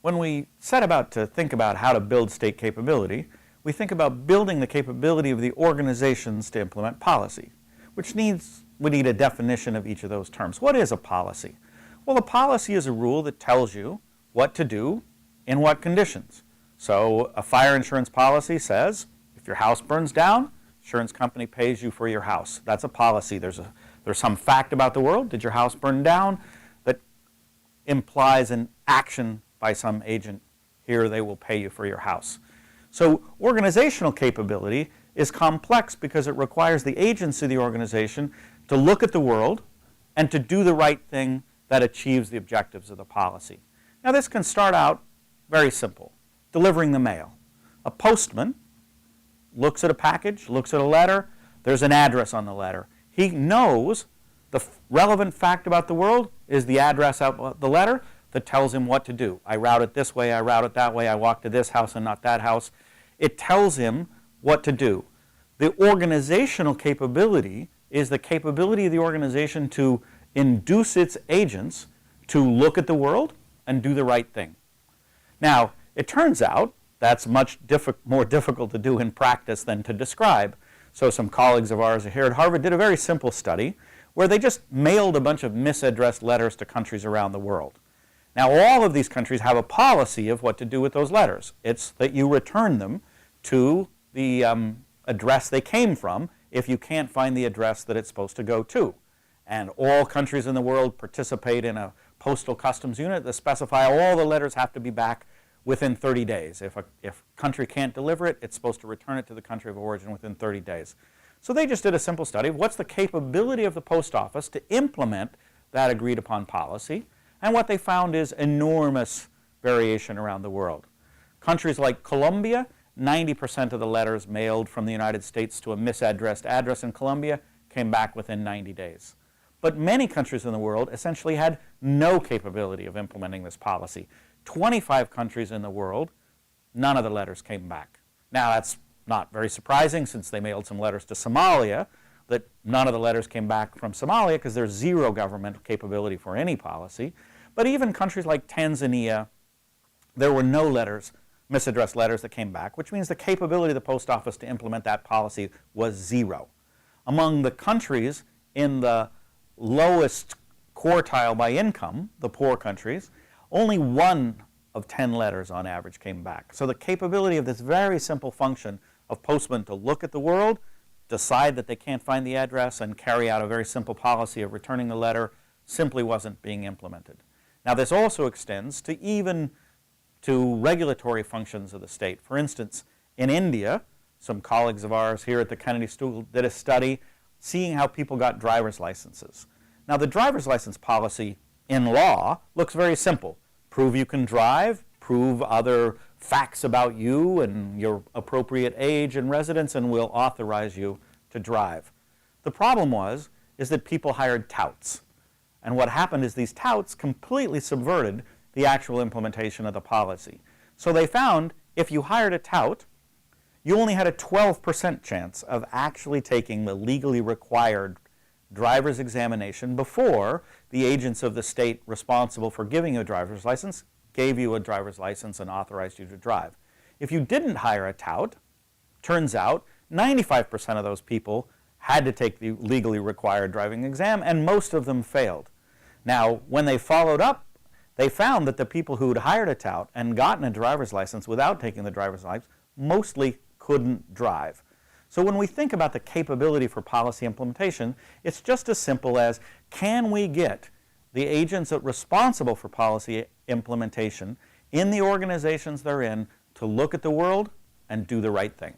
When we set about to think about how to build state capability, we think about building the capability of the organizations to implement policy, which we need a definition of each of those terms. What is a policy? Well, a policy is a rule that tells you what to do in what conditions. So a fire insurance policy says if your house burns down, insurance company pays you for your house. That's a policy. There's some fact about the world. Did your house burn down? That implies an action by some agent. Here they will pay you for your house. So organizational capability is complex because it requires the agents of the organization to look at the world and to do the right thing that achieves the objectives of the policy. Now this can start out very simple, delivering the mail. A postman looks at a package, looks at a letter, there's an address on the letter. He knows the relevant fact about the world is the address out the letter that tells him what to do. I route it this way, I route it that way, I walk to this house and not that house. It tells him what to do. The organizational capability is the capability of the organization to induce its agents to look at the world and do the right thing. Now, it turns out that's much more difficult to do in practice than to describe. So some colleagues of ours here at Harvard did a very simple study where they just mailed a bunch of misaddressed letters to countries around the world. Now, all of these countries have a policy of what to do with those letters. It's that you return them to the address they came from if you can't find the address that it's supposed to go to. And all countries in the world participate in a postal customs unit that specify all the letters have to be back within 30 days. If a country can't deliver it, it's supposed to return it to the country of origin within 30 days. So they just did a simple study of what's the capability of the post office to implement that agreed upon policy. And what they found is enormous variation around the world. Countries like Colombia, 90% of the letters mailed from the United States to a misaddressed address in Colombia came back within 90 days. But many countries in the world essentially had no capability of implementing this policy. 25 countries in the world, none of the letters came back. Now that's not very surprising since they mailed some letters to Somalia, that none of the letters came back from Somalia because there's zero government capability for any policy. But even countries like Tanzania, there were no letters, misaddressed letters that came back, which means the capability of the post office to implement that policy was zero. Among the countries in the lowest quartile by income, the poor countries, only 1 of 10 letters on average came back. So the capability of this very simple function of postmen to look at the world, decide that they can't find the address, and carry out a very simple policy of returning the letter simply wasn't being implemented. Now this also extends to even to regulatory functions of the state. For instance, in India, some colleagues of ours here at the Kennedy School did a study seeing how people got driver's licenses. Now the driver's license policy in law looks very simple. Prove you can drive, prove other facts about you and your appropriate age and residence, and we'll authorize you to drive. The problem is that people hired touts. And what happened is these touts completely subverted the actual implementation of the policy. So they found if you hired a tout, you only had a 12% chance of actually taking the legally required driver's examination before the agents of the state responsible for giving you a driver's license gave you a driver's license and authorized you to drive. If you didn't hire a tout, turns out 95% of those people had to take the legally required driving exam, and most of them failed. Now, when they followed up, they found that the people who had hired a tout and gotten a driver's license without taking the driver's license mostly couldn't drive. So when we think about the capability for policy implementation, it's just as simple as, can we get the agents responsible for policy implementation in the organizations they're in to look at the world and do the right thing?